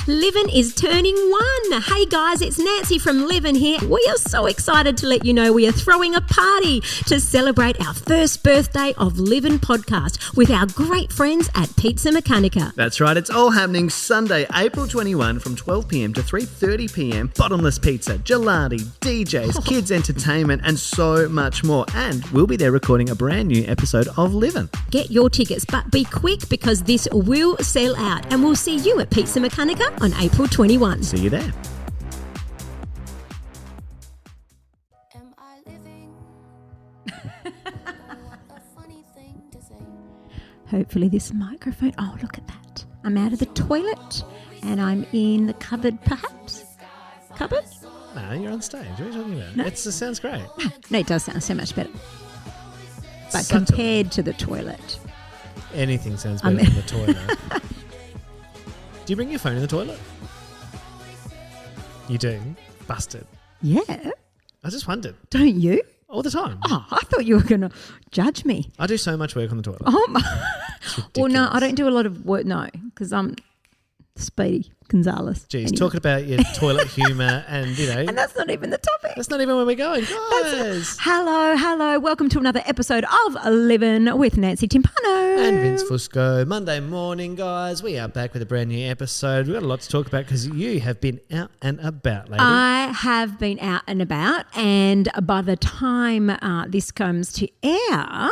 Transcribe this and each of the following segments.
Livin is turning 1. Hey guys, it's Nancy from Livin here. We are so excited to let you know we are throwing a party to celebrate our first birthday of Livin podcast with our great friends at Pizza Mechanica. That's right, it's all happening Sunday, April 21 from 12 p.m. to 3:30 p.m. Bottomless pizza, gelati, DJs, kids entertainment and so much more. And we'll be there recording a brand new episode of Livin. Get your tickets, but be quick because this will sell out, and we'll see you at Pizza Mechanica on April 21. See you there. Am I living? A funny thing to say. Hopefully this microphone, oh look at that. I'm out of the toilet and I'm in the cupboard perhaps. Cupboard? No, you're on stage. What are you talking about? No. It sounds great. No, it does sound so much better. But Subtle. compared to the toilet. Anything sounds better than the toilet. Do you bring your phone in the toilet? You do? Busted. Yeah, I just wondered. don't you? All the time. Oh, I thought you were going to judge me. I do so much work on the toilet. Oh my. Well, no, I ridiculous. don't do a lot of work, no, because I'm Speedy Gonzalez. Jeez, Anyway. talking about your toilet humour and, And that's not even the topic. that's not even where we're going. Guys. Hello. Welcome to another episode of Livin' with Nancy Timpano. And Vince Fusco. Monday morning, guys. We are back with a brand new episode. We've got a lot to talk about because you have been out and about, lady. I have been out and about, and by the time this comes to air,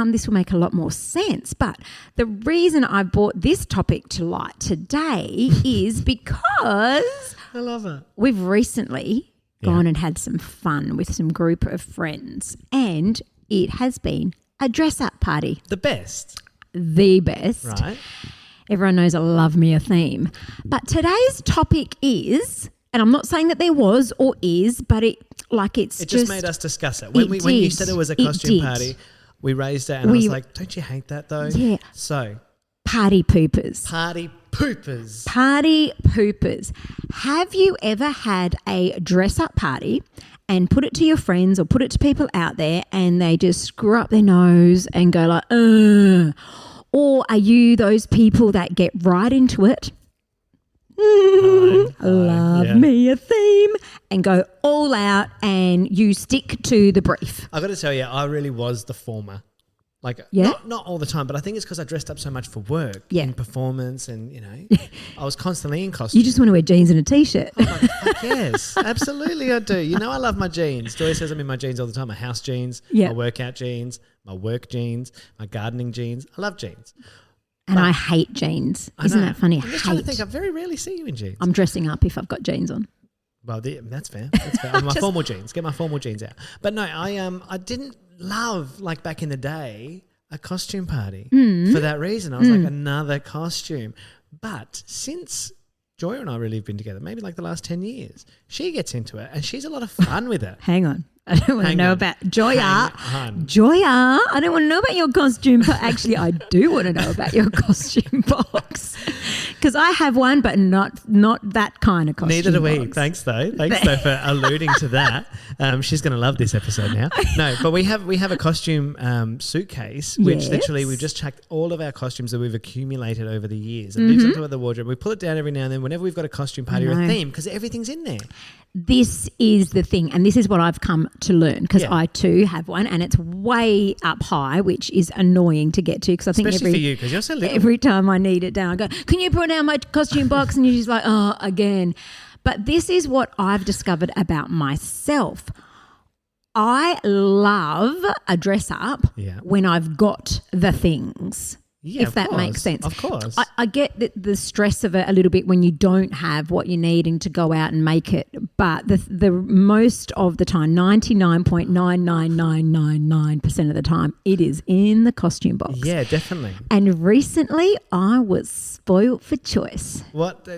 this will make a lot more sense. But the reason I brought this topic to light today is because I love it. we've recently gone and had some fun with some group of friends, and it has been a dress-up party. The best, The best. right? Everyone knows I love me a theme. But today's topic is, and I'm not saying that there was or is, but it's It just made us discuss it. When you did. said it was a It costume did. party, we raised it and I We- was like, don't you hate that though? Yeah. So, party poopers. party poopers. Party poopers. Have you ever had a dress-up party and put it to your friends or put it to people out there and they just screw up their nose and go like, ugh? Or are you those people that get right into it? Love yeah. me a theme and go all out and you stick to the brief. I got to tell you, I really was the former. Like, Yeah? not all the time, but I think it's because I dressed up so much for work Yeah. and performance and, I was constantly in costume. You just want to wear jeans and a t-shirt. Fuck yes, absolutely I do. I love my jeans. Joy says I'm in my jeans all the time. My house jeans, Yeah. my workout jeans, my work jeans, my gardening jeans. I love jeans. And I hate jeans. I Isn't know. that funny? I'm just trying to think. I very rarely see you in jeans. I'm dressing up if I've got jeans on. Well, that's fair. That's fair. My formal jeans. Get my formal jeans out. But no, I didn't love, like back in the day, a costume party for that reason. I was like, another costume. But since Joy and I really have been together, maybe like the last 10 years, she gets into it and she's a lot of fun with it. Hang on. I don't want to Hang know on. about Joya. Hang on. Joya, I don't want to know about your costume. But actually, I do want to know about your costume box because I have one, but not that kind of costume. Neither do we. box. Thanks though for alluding to that. She's going to love this episode now. No, but we have a costume suitcase, which literally we've just chucked all of our costumes that we've accumulated over the years. It lives into the wardrobe. We pull it down every now and then whenever we've got a costume party or a theme because everything's in there. This is the thing, and this is what I've come to learn because Yeah. I too have one, and it's way up high, which is annoying to get to because I think Especially for you because you're so little. every time I need it down, I go, can you put down my costume box? And you're just like, oh, again. But this is what I've discovered about myself. I love a dress up Yeah. when I've got the things. Yeah, if of that course, makes sense. of course. I get the stress of it a little bit when you don't have what you need and to go out and make it. But the most of the time, 99.99999% of the time, it is in the costume box. Yeah, definitely. And recently, I was spoilt for choice. What's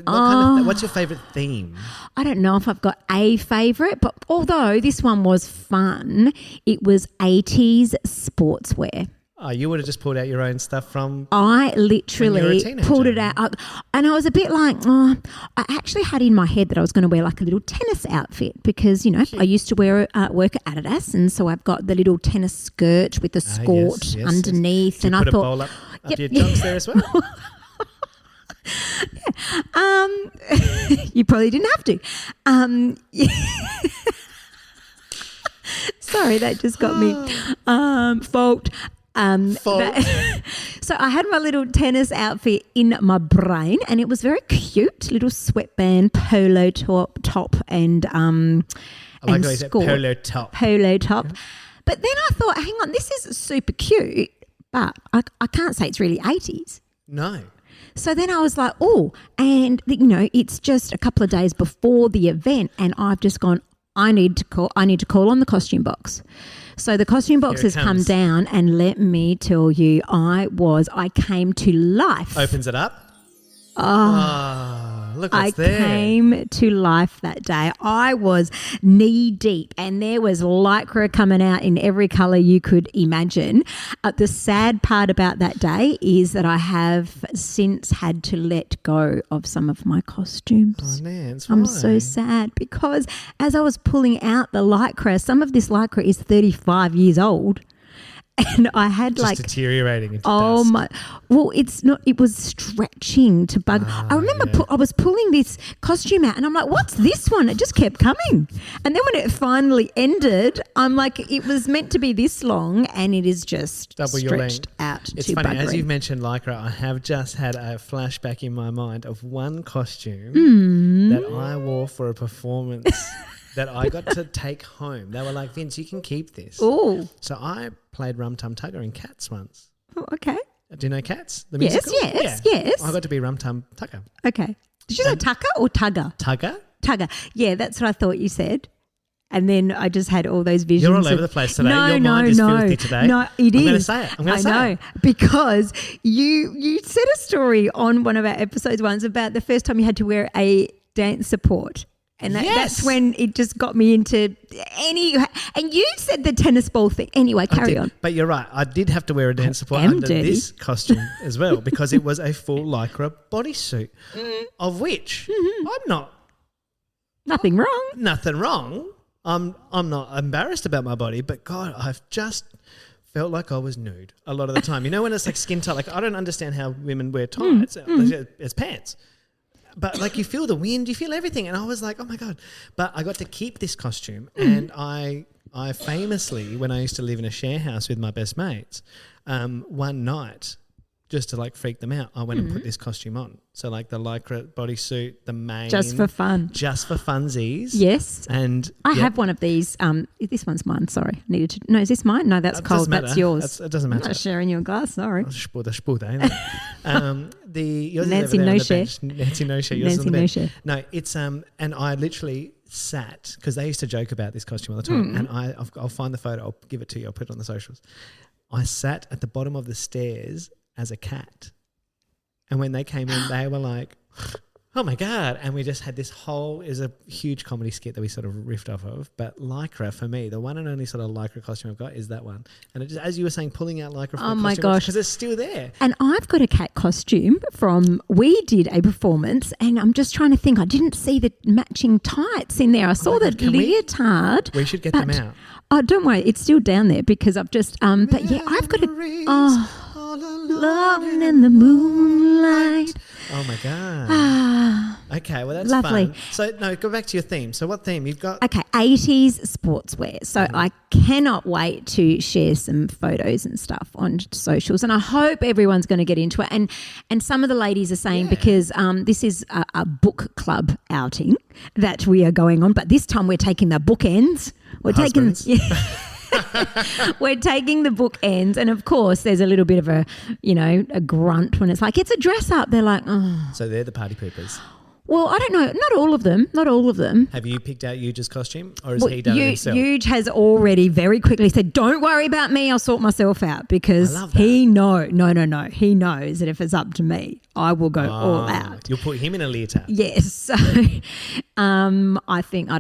your favourite theme? I don't know if I've got a favourite, but although this one was fun, it was 80s sportswear. Oh, you would have just pulled out your own stuff from... I When you were a literally teenager. pulled it out and I was a bit like, I actually had in my head that I was going to wear like a little tennis outfit because, I used to work at Adidas, and so I've got the little tennis skirt with the skirt yes. underneath. Did you and put I thought, a bowl up Yep. your jocks there as well? You probably didn't have to. Sorry, that just got me. Fault. So I had my little tennis outfit in my brain, and it was very cute, little sweatband, polo top, and I like how you said polo top. Polo top. But then I thought, hang on, this is super cute, but I can't say it's really 80s. No. So then I was like, oh, and it's just a couple of days before the event, and I've just gone, I need to call on the costume box. So the costume box has come down, and let me tell you, I came to life. Opens it up. Oh, look what's there. I came to life that day. I was knee deep, and there was Lycra coming out in every colour you could imagine. The sad part about that day is that I have since had to let go of some of my costumes. Oh, Nance, I'm why? so sad because as I was pulling out the Lycra, some of this Lycra is 35 years old. And I had just deteriorating into dust. my, well, it's not, it was stretching to bug. I remember I was pulling this costume out and I'm like, what's this one? It just kept coming. And then when it finally ended, I'm like, it was meant to be this long and it is just double your length. Stretched out. It's to funny, buggery. as you've mentioned Lycra, I have just had a flashback in my mind of one costume that I wore for a performance that I got to take home. They were like, Vince, you can keep this. Oh. So I played Rum Tum Tugger in Cats once. Oh, okay. Do you know Cats? The Yes, musical? yes. I got to be Rum Tum Tugger. Okay. Did you say Tucker or Tugger? Tugger? Tugger. Yeah, that's what I thought you said. And then I just had all those visions. You're all over the place today. Your mind is filthy today. No, it is. I'm going to say it. I'm going to say I know, it. because you said a story on one of our episodes once about the first time you had to wear a dance support. And that's when it just got me into and you said the tennis ball thing. Anyway, carry on. But you're right. I did have to wear a dance support under this costume as well because it was a full Lycra bodysuit of which I'm not. Nothing wrong. Nothing wrong. I'm not embarrassed about my body, but God, I've just felt like I was nude a lot of the time. You know when it's like skin tight? Like I don't understand how women wear tights as pants. But like you feel the wind, you feel everything. And I was like, oh my God. But I got to keep this costume. And I famously, when I used to live in a share house with my best mates, one night, just to like freak them out, I went and put this costume on. So like the Lycra bodysuit, the mane. Just for fun. Just for funsies. Yes. And I have one of these. This one's mine. Sorry. Needed to. No, is this mine? No, that's cold. That's yours. It doesn't matter. I'm not sharing your glass. Sorry. Yours Nancy is over there on No the Share. bench. Nancy No Share. Yours is on Nancy the No bench. Share. No, it's and I literally sat because they used to joke about this costume all the time, and I'll find the photo. I'll give it to you. I'll put it on the socials. I sat at the bottom of the stairs as a cat, and when they came in, they were like, "Oh my God!" And we just had this whole is a huge comedy skit that we sort of riffed off of. But Lycra for me, the one and only sort of Lycra costume I've got is that one. And it just, as you were saying, pulling out Lycra from the costume because it's still there. And I've got a cat costume we did a performance, and I'm just trying to think. I didn't see the matching tights in there. I saw the leotard. We should get them out. Oh, don't worry, it's still down there because I've just but yeah, I've got alone in the moonlight. Oh my God. Okay, well that's lovely. fun. So no, go back to your theme. So what theme you've got? Okay, 80s sportswear. So I cannot wait to share some photos and stuff on socials, and I hope everyone's going to get into it. And some of the ladies are saying because this is a book club outing that we are going on, but this time we're taking the bookends. We're taking the bookends, and of course there's a little bit of a grunt when it's like it's a dress up. They're like, oh. So they're the party poopers. Well, I don't know. Not all of them. Have you picked out Huge's costume, or has he done it himself? Huge has already very quickly said, "Don't worry about me. I'll sort myself out," because he knows. No. He knows that if it's up to me, I will go all out. You'll put him in a leotard. Yes. So, I think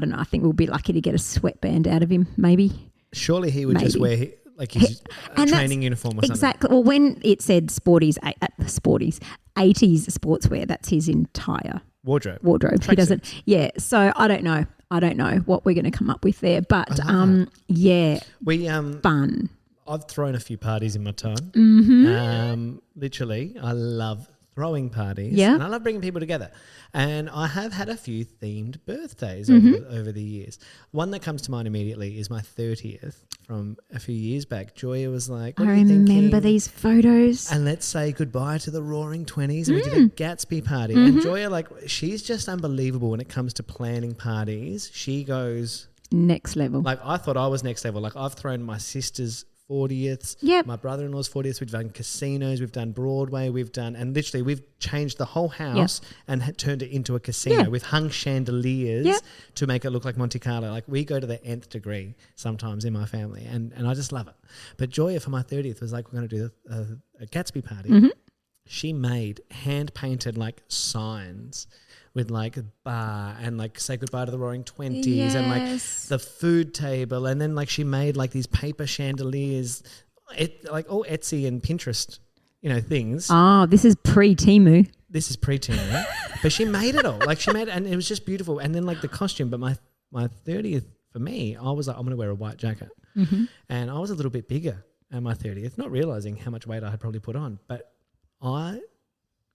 we'll be lucky to get a sweatband out of him. Maybe. Surely he would just wear like his training uniform or something. Exactly. Well, when it said sporties, 80s sportswear, that's his entire wardrobe. He doesn't. Yeah. So I don't know what we're going to come up with there, but we fun. I've thrown a few parties in my time. Literally, I love throwing parties. Yeah. And I love bringing people together. And I have had a few themed birthdays over the years. One that comes to mind immediately is my 30th from a few years back. Joya was like, what I are you remember thinking? these photos. And let's say goodbye to the Roaring 20s. And we did a Gatsby party. And Joya, like, she's just unbelievable when it comes to planning parties. She goes, Next level. like, I thought I was next level. Like, I've thrown my sister's 40th, Yep. my brother-in-law's 40th. We've done casinos, we've done Broadway, and literally we've changed the whole house and turned it into a casino. Yeah. We've hung chandeliers Yep. to make it look like Monte Carlo. Like, we go to the nth degree sometimes in my family, and I just love it. But Joya for my 30th was like, we're going to do a Gatsby party. She made hand-painted like signs with like a bar and like say goodbye to the Roaring 20s and like Yes. the food table, and then like she made like these paper chandeliers, like all Etsy and Pinterest, things. Oh, this is pre-Temu. This is pre-teen, right? But she made it all. Like she made it, and it was just beautiful. And then like the costume, but my 30th for me, I was like, I'm going to wear a white jacket, and I was a little bit bigger at my 30th, not realizing how much weight I had probably put on, but I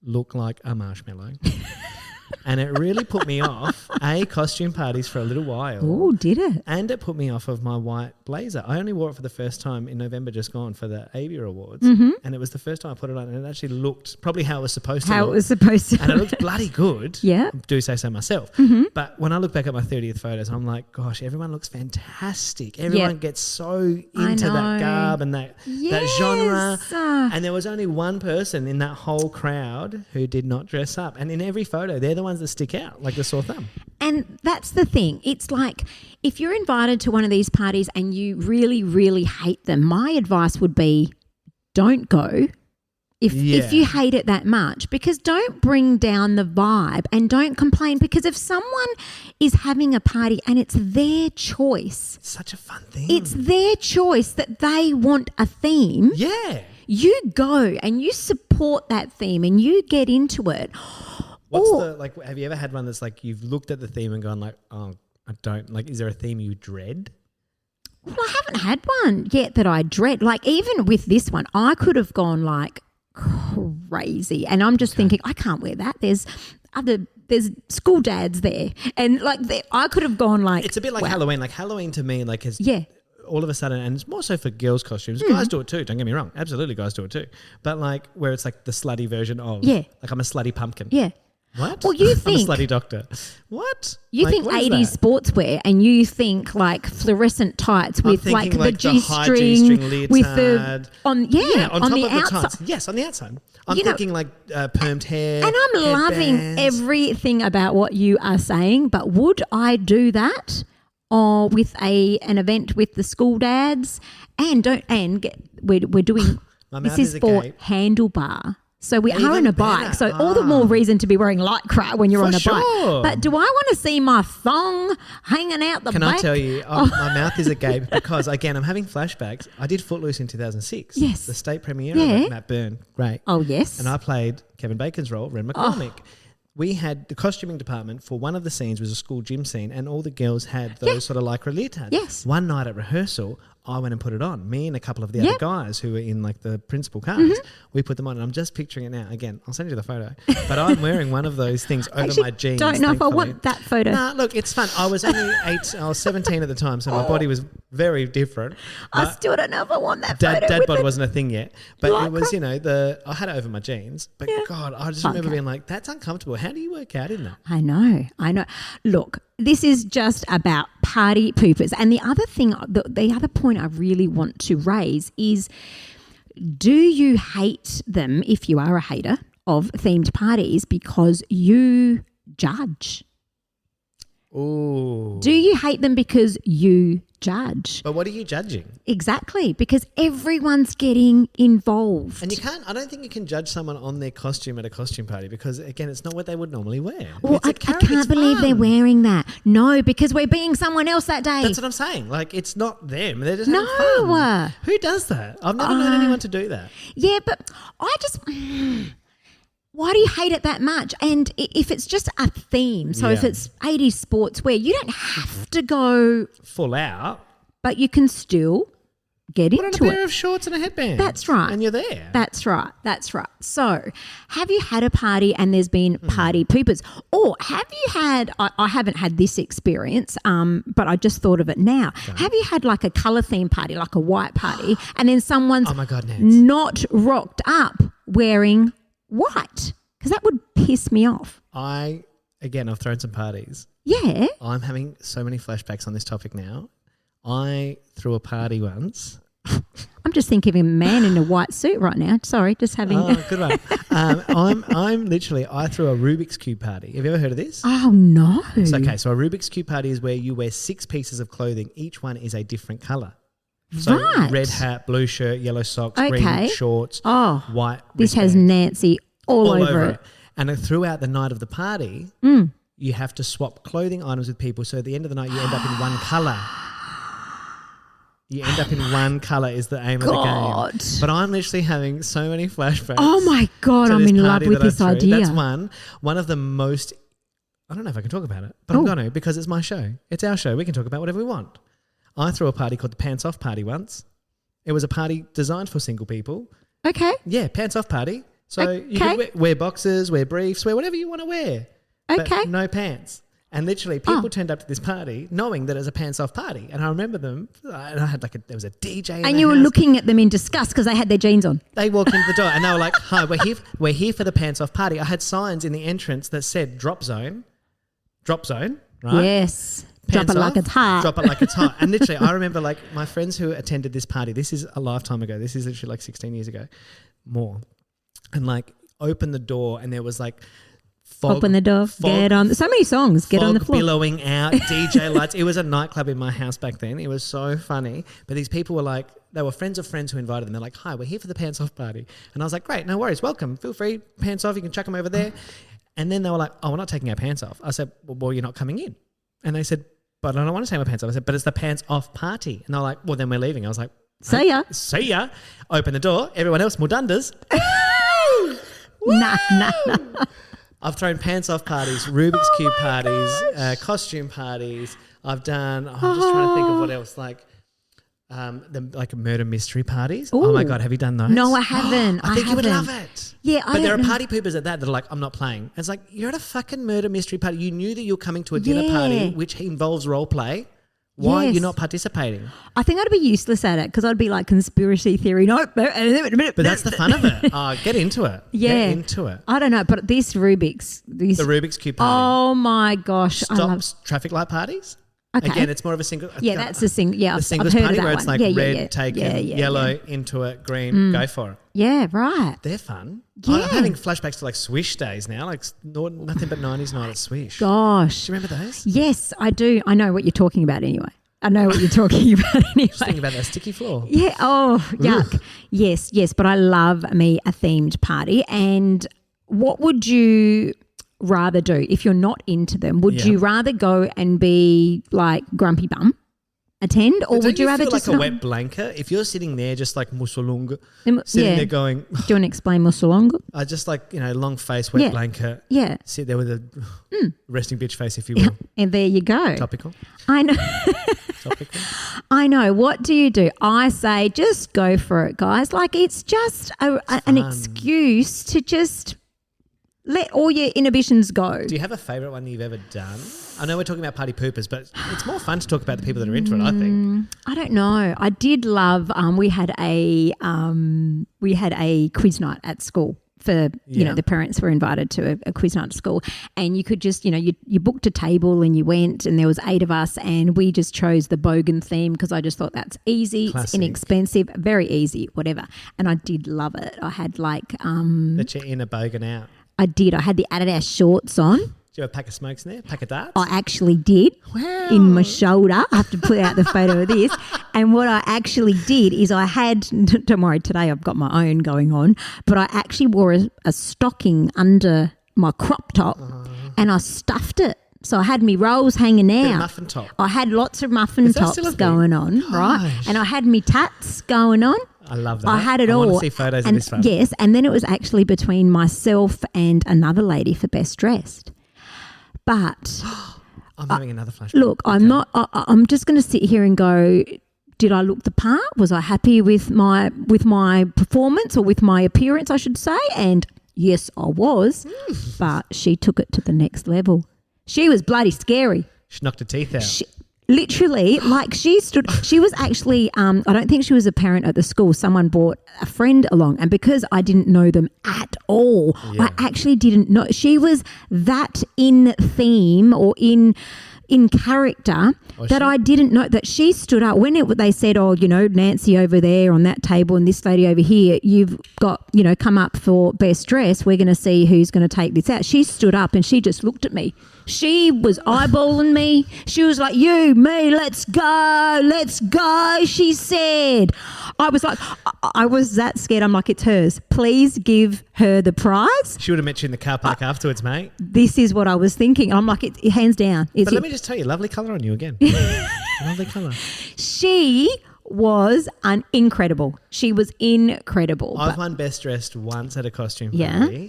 look like a marshmallow. And it really put me off, costume parties for a little while. Oh, did it? And it put me off of my white blazer. I only wore it for the first time in November just gone for the AVIA Awards. And it was the first time I put it on, and it actually looked probably how it was supposed to How look. it was supposed to And it look. looked bloody good. Yeah. Do say so myself. But when I look back at my 30th photos, I'm like, gosh, everyone looks fantastic. Everyone gets so into know. that garb and that genre. Yes. And there was only one person in that whole crowd who did not dress up. And in every photo, they're the ones that stick out, like the sore thumb. And that's the thing. It's like if you're invited to one of these parties and you really, really hate them, my advice would be don't go if you hate it that much, because don't bring down the vibe and don't complain, because if someone is having a party and it's their choice, It's such a fun thing. it's their choice that they want a theme. Yeah. You go and you support that theme and you get into it. Have you ever had one that's like you've looked at the theme and gone like, oh, I don't, like, is there a theme you dread? Well, I haven't had one yet that I dread. Like even with this one, I could have gone like crazy, and I'm just thinking I can't wear that. There's school dads there, and like I could have gone like. It's a bit like wow. Halloween. Like Halloween to me, like has all of a sudden, and it's more so for girls' costumes. Guys do it too. Don't get me wrong. Absolutely, guys do it too. But like where it's like the slutty version of like I'm a slutty pumpkin. Yeah. What? Well, you I'm a think slutty doctor. What? you Like, think what is 80s that? sportswear, and you think like fluorescent tights with like thinking the the high G-string G-string with the leotard. on on the top of the outside. tights. Yes, on the outside. I'm You know- thinking like permed hair. And I'm loving headbands. everything about what you are saying, but would I do that or with an event with the school dads? We're doing My this mouth is is for agape. handlebar. So we are Even on a better. bike. So all the more reason to be wearing lycra when you're For on a bike. sure. But do I want to see my thong hanging out the Can back? I tell you, my mouth is agape because, again, I'm having flashbacks. I did Footloose in 2006. Yes. The state premiere Yeah. of it, Matt Byrne. Great. Oh, yes. And I played Kevin Bacon's role, Ren McCormick. We had the costuming department for one of the scenes was a school gym scene, and all the girls had those sort of lycra leotards. Yes. One night at rehearsal, I went and put it on. Me and a couple of the other guys who were in like the principal cast, Mm-hmm. we put them on, and I'm just picturing it now. Again, I'll send you the photo. But I'm wearing one of those things over Actually, my jeans. don't know if I thankfully. want that photo. Nah, look, it's fun. I was only 17 at the time, so my body was very different. I But still don't know if I want that photo. Dad with bod the- wasn't a thing yet, but it was, lycra? I had it over my jeans. But God, I just Okay. remember being like, that's uncomfortable. How do you work out in that? I know. Look, this is just about party poopers. And the other thing, the other point I really want to raise is, do you hate them if you are a hater of themed parties because you judge? Ooh. Do you hate them because you judge? But what are you judging? Exactly, because everyone's getting involved. And I don't think you can judge someone on their costume at a costume party because, again, it's not what they would normally wear. Well, It's a I character, can't it's believe they're fun. wearing that. No, because we're being someone else that day. That's what I'm saying. Like, it's not them. They're just No. having fun. Who does that? I've never known anyone to do that. Yeah, but I just... Why do you hate it that much? And if it's just a theme, so if Yeah. it's 80s sportswear, you don't have to go, Full out. but you can still get Put on a into pair it. of shorts and a headband. That's right. And you're there. That's right. That's right. So, have you had a party and there's been party poopers? Or have you had, I haven't had this experience, but I just thought of it now. Have you had like a colour theme party, like a white party, and then someone's Oh my God, Nance. not rocked up wearing white? Because that would piss me off. I've thrown some parties. Yeah. I'm having so many flashbacks on this topic now. I threw a party once. I'm just thinking of a man in a white suit right now. Sorry, just having. Oh, good one. I threw a Rubik's Cube party. Have you ever heard of this? Oh, no. So a Rubik's Cube party is where you wear 6 pieces of clothing. Each one is a different colour. So Right. red hat, blue shirt, yellow socks, Okay. green shorts, Oh, white this has wristband. Nancy all over it. And throughout the night of the party, you have to swap clothing items with people. So at the end of the night, you end up in one colour. You end up in one colour is the aim of the God. game. But I'm literally having so many flashbacks. Oh, my God. to I'm this in love party with that I this threw. idea. That's one of the most, I don't know if I can talk about it, but I'm Oh. going to because it's my show. It's our show. We can talk about whatever we want. I threw a party called the Pants Off Party once. It was a party designed for single people. Okay. Yeah, pants off party. So you Okay. can wear boxers, wear briefs, wear whatever you want to wear. Okay. But no pants. And literally people turned up to this party knowing that it was a pants off party. And I remember them, and I had there was a DJ in And the you were house. looking at them in disgust because they had their jeans on. They walked into the door and they were like, hi, we're here for the pants off party. I had signs in the entrance that said drop zone, right? Yes. Drop Pants it like off, it's hot. Drop it like it's hot. And literally, I remember like my friends who attended this party, this is a lifetime ago. This is literally like 16 years ago, more. And like opened the door and there was like fog. Open the door. Get on. So many songs. Get on the fog floor. billowing out, DJ lights. It was a nightclub in my house back then. It was so funny. But these people were like, they were friends of friends who invited them. They're like, hi, we're here for the pants off party. And I was like, great, no worries. Welcome. Feel free. Pants off. You can chuck them over there. And then they were like, oh, we're not taking our pants off. I said, well, you're not coming in. And they said, but I don't want to take my pants off. I said, but it's the pants off party. And they're like, well, then we're leaving. I was like, See ya. see ya. Open the door. Everyone else, Mudundas. Nah. I've thrown pants off parties, Rubik's Cube parties, costume parties. I'm just trying to think of what else, like murder mystery parties. Oh my Ooh. God, have you done those? No, I haven't. I think you would haven't. love it. Yeah, I but there are don't know. party poopers at that are like, I'm not playing. It's like, you're at a fucking murder mystery party. You knew that you're coming to a dinner Yeah. party which involves role play. Why are you Yes. not participating? I think I'd be useless at it because I'd be like conspiracy theory. No, But that's the fun of it. Get into it. Yeah. Get into it. I don't know, but The Rubik's Cube party. Oh my gosh, I love. Stops traffic light parties. Okay. Again, it's more of a single. Yeah, that's the thing. Yeah, the I've singles heard party of that where it's one. like Yeah, red, yeah, taken, yeah, yeah, yellow, yeah. into it, green, go for it. Yeah, right. They're fun. Yeah. I'm having flashbacks to like Swish days now, like nothing but 90s night at Swish. Gosh. Do you remember those? Yes, I do. I know what you're talking about anyway. I know what you're talking about Just anyway. thinking about that sticky floor. Yeah. Oh, yuck. Yes. But I love me a themed party. And what would you rather do if you're not into them? Would Yeah. you rather go and be like grumpy bum, attend, or Don't would you rather feel just like a not? wet blanket? If you're sitting there just like musulunga, Yeah. sitting there going, Do you want to explain Musulonga? I just like, long face, wet Yeah. blanket, Yeah. sit there with a resting bitch face, if you will. And there you go. Topical. I know. Topical. I know. What do you do? I say just go for it, guys. Like it's just an fun. excuse to just let all your inhibitions go. Do you have a favourite one you've ever done? I know we're talking about party poopers, but it's more fun to talk about the people that are into it, I think. I don't know. I did love. We had a quiz night at school. For Yeah. the parents were invited to a quiz night at school, and you could just you booked a table and you went, and there was 8 of us, and we just chose the Bogan theme because I just thought that's easy, it's Classic. inexpensive, very easy, whatever. And I did love it. I had like That you're in a bogan out. I did. I had the Adidas shorts on. Do you have a pack of smokes in there? Pack of darts? I actually did. Wow. In my shoulder. I have to put out the photo of this. And what I actually did is I had, don't worry, today I've got my own going on, but I actually wore a stocking under my crop top and I stuffed it. So I had me rolls hanging Bit of out. muffin top. I had lots of muffin Is that still a tops thing? going on, right? Gosh. And I had me tats going on. I love that. I had it I all. want to see photos and of this one. Yes, and then it was actually between myself and another lady for best dressed. But I'm having another flashback. look, I'm not. I'm just going to sit here and go. Did I look the part? Was I happy with my performance, or with my appearance, I should say? And yes, I was. But she took it to the next level. She was bloody scary. She knocked her teeth out. Literally, like she was actually, I don't think she was a parent at the school. Someone brought a friend along, and because I didn't know them at all, I actually didn't know. She was that in theme or in character that I didn't know that she stood up when they said, oh, you know, Nancy over there on that table and this lady over here, you've got, you know, come up for best dress. We're going to see who's going to take this out. She stood up and she just looked at me. She was eyeballing me. She was like, you, me, let's go, she said. I was like, I was that scared. I'm like, it's hers. Please give her the prize. She would have met you in the car park afterwards, mate. This is what I was thinking. I'm like, it's hands down. But let me just tell you, lovely colour on you again. Lovely colour. She was incredible. She was incredible. I've won best dressed once at a costume party. Yeah.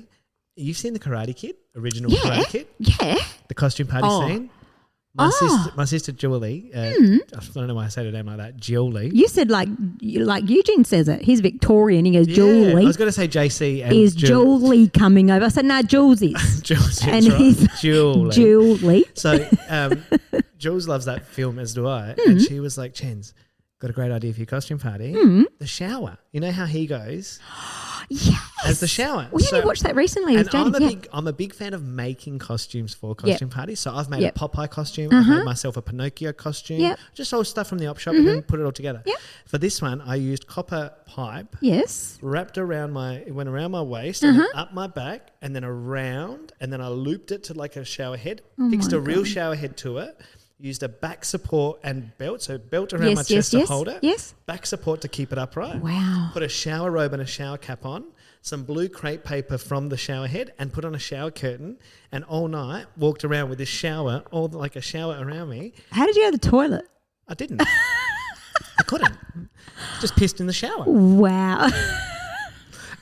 You've seen the Karate Kid, original Karate Kid? Yeah. The costume party scene? My sister Julie, I don't know why I said her name like that, Julie. You said like Eugene says it. He's Victorian. He goes, Yeah, Julie. I was going to say JC and Is Julie coming over? I said, no, Jules is. Jules, And right. he's Julie. Julie. So Jules loves that film, as do I. And she was like, Chens, got a great idea for your costume party. The shower. You know how he goes? Yes. As the shower. We only watched that recently. And Jane. I'm a big fan of making costumes for costume parties. So I've made a Popeye costume. Uh-huh. I've made myself a Pinocchio costume. Yep. Just all stuff from the op shop and then put it all together. Yep. For this one, I used copper pipe. Yes. Wrapped around it went around my waist and then up my back and then around, and then I looped it to like a shower head, fixed a real shower head to it, used a back support and belt, so belt around my chest to hold it, back support to keep it upright. Wow. Put a shower robe and a shower cap on, some blue crepe paper from the shower head, and put on a shower curtain, and all night walked around with this shower, all like a shower around me. How did you go to the toilet? I didn't. I couldn't. Just pissed in the shower. Wow.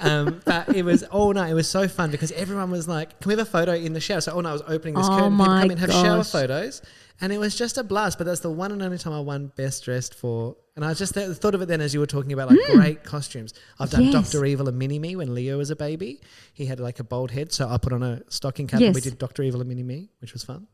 But it was all night. It was so fun because everyone was like, "Can we have a photo in the shower?" So all night I was opening this curtain. People come in and have shower photos, and it was just a blast. But that's the one and only time I won best dressed for. And I just thought of it then as you were talking about like great costumes. I've done Dr. Evil and Mini-Me when Leo was a baby. He had like a bald head, so I put on a stocking cap and we did Dr. Evil and Mini-Me, which was fun.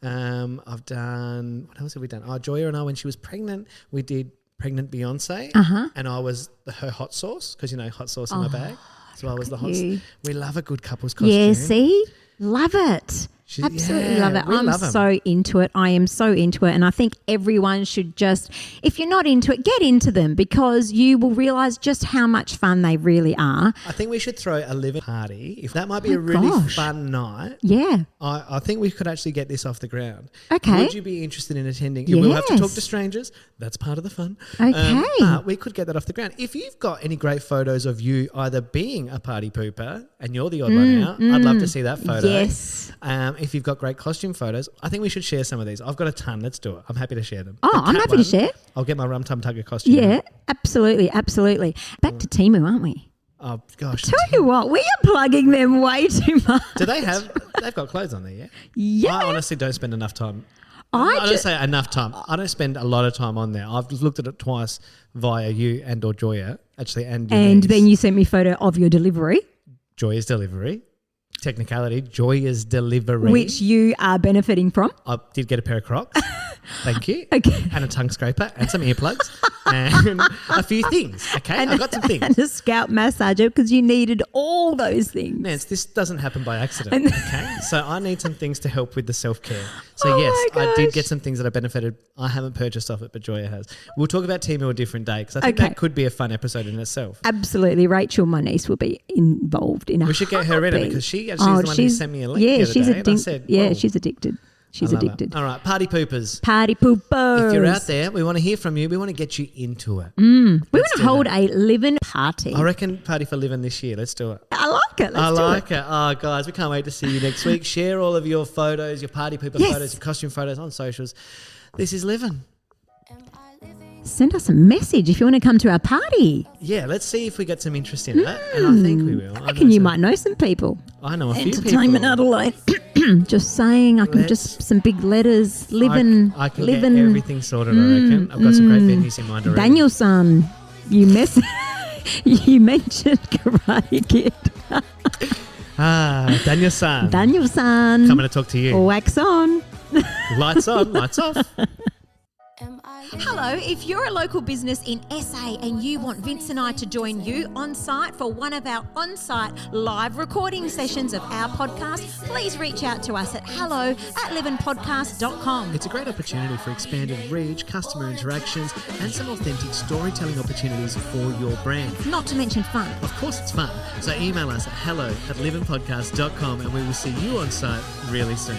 I've done, what else have we done? Oh, Joya and I, when she was pregnant, we did Pregnant Beyonce, and I was her hot sauce because, you know, hot sauce in my bag. So I was the hot sauce. We love a good couple's costume. Yeah, see? Love it. Absolutely love it. I'm so into it. I am so into it. And I think everyone should just, if you're not into it, get into them because you will realise just how much fun they really are. I think we should throw a living party. If that might be a really fun night. Yeah. I think we could actually get this off the ground. Okay. Would you be interested in attending? We'll have to talk to strangers. That's part of the fun. Okay. But we could get that off the ground. If you've got any great photos of you either being a party pooper and you're the odd one out, I'd love to see that photo. Yes. If you've got great costume photos, I think we should share some of these. I've got a ton. Let's do it. I'm happy to share them. Oh, I'm happy to share. I'll get my Rum Tum Tugger costume. Yeah, absolutely, absolutely. Back to Temu, aren't we? Oh, gosh. Tell you what, we are plugging them way too much. Do they have, they've got clothes on there, yeah? Yeah. I honestly don't spend enough time. I don't say enough time. I don't spend a lot of time on there. I've looked at it twice via you and or Joya, actually, and then you sent me a photo of your delivery. Joya's delivery. Technicality, Joya's delivery. Which you are benefiting from. I did get a pair of Crocs. Thank you. Okay. And a tongue scraper and some earplugs and a few things. Okay, I got some things. And a scalp massager because you needed all those things. Nance, this doesn't happen by accident, okay? So I need some things to help with the self-care. So yes, my I did gosh. get some things that I benefited. I haven't purchased off it, but Joya has. We'll talk about Temu a different day because I think that could be a fun episode in itself. Absolutely. Rachel, my niece, will be involved in a We should get her in it because she actually is the one who sent me a link the other she's day. And I said, whoa. she's addicted. She's I love addicted. it. All right, party poopers. Party poopers. If you're out there, we want to hear from you. We want to get you into it. We want to hold a live-in party. I reckon party for living this year. Let's do it. I like it. I Let's do like it. Oh, guys, we can't wait to see you next week. Share all of your photos, your party pooper photos, your costume photos on socials. This is living. Am I living? Send us a message if you want to come to our party. Yeah, let's see if we get some interest in that. And I think we will. I reckon you might know some people. I know a few Entertainment people. Adelaide. Just saying, I can Let's- just some big letters. Living, I can living. get everything sorted, I reckon. I've got some great venues in mind already. Daniel-san, you you mentioned Karate Kid. Daniel-san. Daniel-san, Coming to talk to you. wax on. Lights on, lights off. Am I living? Hello, if you're a local business in SA and you want Vince and I to join you on site for one of our on-site live recording sessions of our podcast, please reach out to us at hello@livinpodcast.com. It's a great opportunity for expanded reach, customer interactions, and some authentic storytelling opportunities for your brand. Not to mention fun. Of course, it's fun. So email us at hello@livinpodcast.com and we will see you on site really soon.